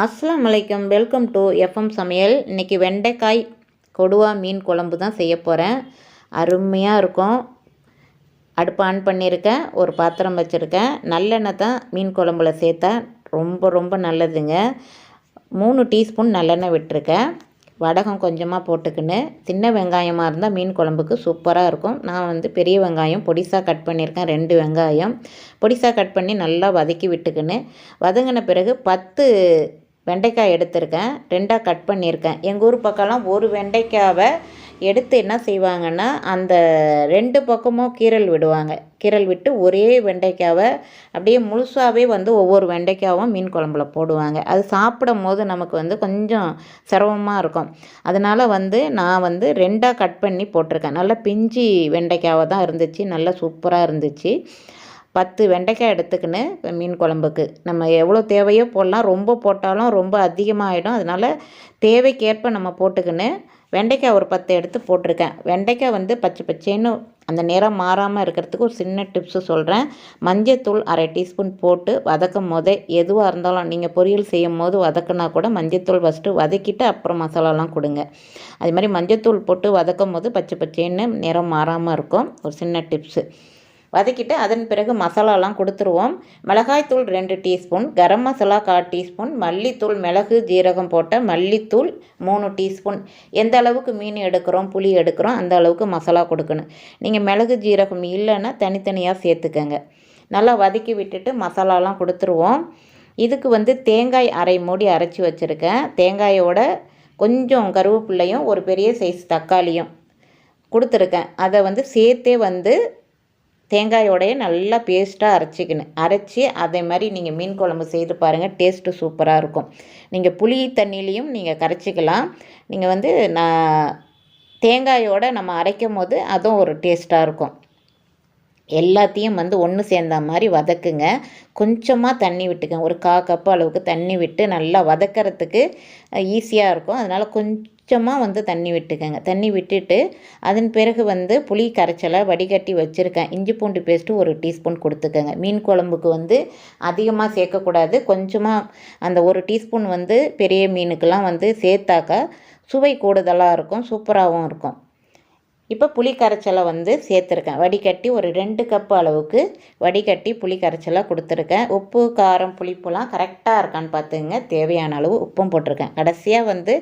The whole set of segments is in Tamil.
அஸ்ஸலாமு அலைக்கும். வெல்கம் டு எஃப்எம் சமையல். இன்றைக்கி வெண்டைக்காய் கொடுவா மீன் குழம்பு தான் செய்ய போகிறேன். அருமையாக இருக்கும். அடுப்பு ஆன் பண்ணியிருக்கேன். ஒரு பாத்திரம் வச்சுருக்கேன். நல்லெண்ணெய் தான் மீன் குழம்புல சேர்த்தா ரொம்ப ரொம்ப நல்லதுங்க. 3 டீஸ்பூன் நல்லெண்ணெய் விட்டுருக்கேன். வடகம் கொஞ்சமாக போட்டுக்கின்னு, சின்ன வெங்காயமாக இருந்தால் மீன் குழம்புக்கு சூப்பராக இருக்கும். நான் வந்து பெரிய வெங்காயம் பொடிசாக கட் பண்ணியிருக்கேன். 2 வெங்காயம் பொடிசாக கட் பண்ணி நல்லா வதக்கி விட்டுக்கின்னு, வதங்கின பிறகு 10 வெண்டைக்காய் எடுத்திருக்கேன். 2ஆக கட் பண்ணியிருக்கேன். எங்கள் ஊர் பக்கம்லாம் ஒரு வெண்டைக்காவை எடுத்து என்ன செய்வாங்கன்னா, அந்த 2 பக்கமும் கீரல் விடுவாங்க. கீரல் விட்டு ஒரே வெண்டைக்காவை அப்படியே முழுசாகவே வந்து ஒவ்வொரு வெண்டைக்காவும் மீன் குழம்புல போடுவாங்க. அது சாப்பிடும் போது நமக்கு வந்து கொஞ்சம் சிரமமாக இருக்கும். அதனால் வந்து நான் வந்து 2ஆக கட் பண்ணி போட்டிருக்கேன். நல்லா பிஞ்சி வெண்டைக்காவை தான் இருந்துச்சு. நல்லா சூப்பராக இருந்துச்சு. 10 வெண்டைக்காய் எடுத்துக்கின்னு மீன் குழம்புக்கு நம்ம எவ்வளோ தேவையோ போடலாம். ரொம்ப போட்டாலும் ரொம்ப அதிகமாகிடும். அதனால் தேவைக்கேற்ப நம்ம போட்டுக்கின்னு வெண்டைக்காய் ஒரு 10 எடுத்து போட்டிருக்கேன். வெண்டைக்காய் வந்து பச்சை பச்சைன்னு அந்த நிறம் மாறாமல் இருக்கிறதுக்கு ஒரு சின்ன டிப்ஸு சொல்கிறேன். மஞ்சத்தூள் 1/2 டீஸ்பூன் போட்டு வதக்கும் போதே, எதுவாக இருந்தாலும் நீங்கள் பொரியல் செய்யும் போது வதக்குனா கூட மஞ்சத்தூள் ஃபஸ்ட்டு வதக்கிட்டு அப்புறம் மசாலாலாம் கொடுங்க. அது மாதிரி மஞ்சத்தூள் போட்டு வதக்கும் போது பச்சை பச்சைன்னு நிறம் மாறாமல் இருக்கும். ஒரு சின்ன டிப்ஸு. வதக்கிட்டு அதன் பிறகு மசாலாலாம் கொடுத்துருவோம். மிளகாய்த்தூள் 2 டீஸ்பூன், கரம் மசாலா 1/4 டீஸ்பூன், மல்லித்தூள் மிளகு ஜீரகம் போட்ட மல்லித்தூள் 3 டீஸ்பூன். எந்த அளவுக்கு மீன் எடுக்கிறோம், புளி எடுக்கிறோம், அந்த அளவுக்கு மசாலா கொடுக்கணும். நீங்கள் மிளகு ஜீரகம் இல்லைன்னா தனித்தனியாக சேர்த்துக்கங்க. நல்லா வதக்கி விட்டுட்டு மசாலாலாம் கொடுத்துருவோம். இதுக்கு வந்து தேங்காய் 1/2 மூடி அரைச்சி வச்சுருக்கேன். தேங்காயோட கொஞ்சம் கருவேப்பிலையும் ஒரு பெரிய சைஸ் தக்காளியும் கொடுத்துருக்கேன். அதை வந்து சேர்த்தே வந்து தேங்காயோடைய நல்லா பேஸ்ட்டாக அரைச்சி அதே மாதிரி நீங்கள் மீன் குழம்பு செய்து பாருங்கள். டேஸ்ட்டு சூப்பராக இருக்கும். நீங்கள் புளி தண்ணியிலையும் நீங்கள் கரைச்சிக்கலாம். நீங்கள் வந்து தேங்காயோடு நம்ம அரைக்கும் போது அதுவும் ஒரு டேஸ்ட்டாக இருக்கும். எல்லாத்தையும் வந்து ஒன்று சேர்ந்த மாதிரி வதக்குங்க. கொஞ்சமாக தண்ணி விட்டுக்கங்க. ஒரு 1/4 கப்பு அளவுக்கு தண்ணி விட்டு நல்லா வதக்கிறதுக்கு ஈஸியாக இருக்கும். அதனால் கொஞ்சமாக வந்து தண்ணி விட்டுக்கங்க. தண்ணி விட்டுட்டு அதன் பிறகு வந்து புளி கரைச்சலை வடிகட்டி வச்சுருக்கேன். இஞ்சி பூண்டு பேஸ்ட்டு 1 டீஸ்பூன் கொடுத்துக்கங்க. மீன் குழம்புக்கு வந்து அதிகமாக சேர்க்கக்கூடாது. கொஞ்சமாக அந்த 1 டீஸ்பூன் வந்து பெரிய மீனுக்கெல்லாம் வந்து சேர்த்தாக்கா சுவை கூடுதலாக இருக்கும், சூப்பராகவும் இருக்கும். இப்போ புளி கரைச்சலை வந்து சேர்த்துருக்கேன். வடிகட்டி ஒரு 2 கப்பு அளவுக்கு வடிகட்டி புளி கரைச்சலை கொடுத்துருக்கேன். உப்பு காரம் புளிப்புலாம் கரெக்டாக இருக்கான்னு பார்த்துங்க. தேவையான அளவு உப்பும் போட்டிருக்கேன். கடைசியாக வந்து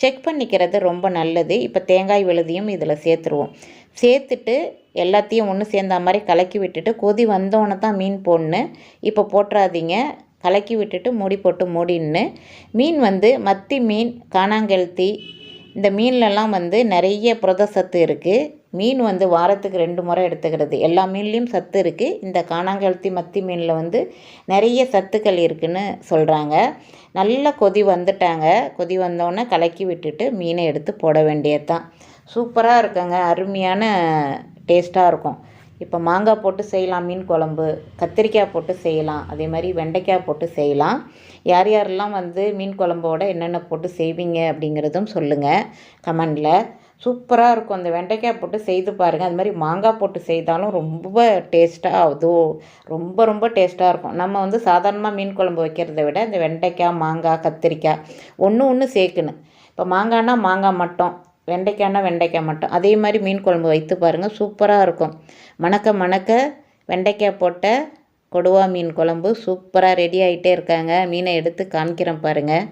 செக் பண்ணிக்கிறது ரொம்ப நல்லது. இப்போ தேங்காய் விழுதியும் இதில் சேர்த்துருவோம். சேர்த்துட்டு எல்லாத்தையும் ஒன்று சேர்ந்த மாதிரி கலக்கி விட்டுட்டு கொதி வந்தோன்னே தான் மீன் போடணும். இப்போ போட்டுறாதீங்க. கலக்கி விட்டுட்டு மூடி போட்டு மூடின்னு. மீன் வந்து மத்தி மீன், காணாங்கெளுத்தி, இந்த மீன்லலாம் வந்து நிறைய புரத சத்து இருக்குது. மீன் வந்து வாரத்துக்கு 2 முறை எடுத்துக்கிறது. எல்லா மீன்லேயும் சத்து இருக்குது. இந்த காணாங்கெளுத்தி மத்தி மீனில் வந்து நிறைய சத்துக்கள் இருக்குதுன்னு சொல்கிறாங்க. நல்லா கொதி வந்துட்டாங்க. கொதி வந்தோடனே கலக்கி விட்டுட்டு மீனை எடுத்து போட வேண்டியது தான். சூப்பராக இருக்குங்க. அருமையான டேஸ்ட்டாக இருக்கும். இப்போ மாங்காய் போட்டு செய்யலாம் மீன் குழம்பு, கத்திரிக்காய் போட்டு செய்யலாம், அதே மாதிரி வெண்டைக்காய் போட்டு செய்யலாம். யார் யாரெல்லாம் வந்து மீன் குழம்போட என்னென்ன போட்டு செய்வீங்க அப்படிங்கிறதும் சொல்லுங்கள் கமெண்டில். சூப்பராக இருக்கும். அந்த வெண்டைக்காய் போட்டு செய்து பாருங்கள். அது மாதிரி மாங்காய் போட்டு செய்தாலும் ரொம்ப டேஸ்ட்டாக ரொம்ப ரொம்ப டேஸ்ட்டாக இருக்கும். நம்ம வந்து சாதாரணமாக மீன் குழம்பு வைக்கிறத விட இந்த வெண்டைக்காய், மாங்காய், கத்திரிக்காய் ஒன்று சேர்க்கணும். இப்போ மாங்காய்னா மாங்காய் மட்டும், வெண்டைக்காய்னா வெண்டைக்காய் மட்டும். அதே மாதிரி மீன் குழம்பு வைத்து பாருங்கள். சூப்பராக இருக்கும். மணக்க வெண்டைக்காய் போட்ட கொடுவா மீன் குழம்பு சூப்பராக ரெடி ஆகிட்டே இருக்காங்க. மீனை எடுத்து காமிக்கிறேன் பாருங்கள்.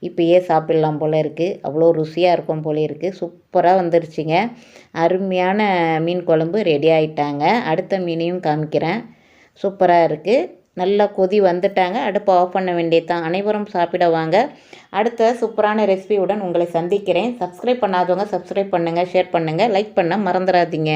இப்போயே சாப்பிட்லாம் போல் இருக்குது. அவ்வளோ ருசியாக இருக்கும் போல இருக்குது. சூப்பராக வந்துருச்சுங்க. அருமையான மீன் குழம்பு ரெடி ஆகிட்டாங்க. அடுத்த மீனையும் காமிக்கிறேன். சூப்பராக இருக்குது. நல்லா கொதி வந்துட்டாங்க. அடுப்பை ஆஃப் பண்ண வேண்டியது தான். அனைவரும் சாப்பிட வாங்க. அடுத்த சூப்பரான ரெசிபியுடன் உங்களை சந்திக்கிறேன். சப்ஸ்கிரைப் பண்ணாதவங்க சப்ஸ்கிரைப் பண்ணுங்கள், ஷேர் பண்ணுங்கள், லைக் பண்ண மறந்துடாதீங்க.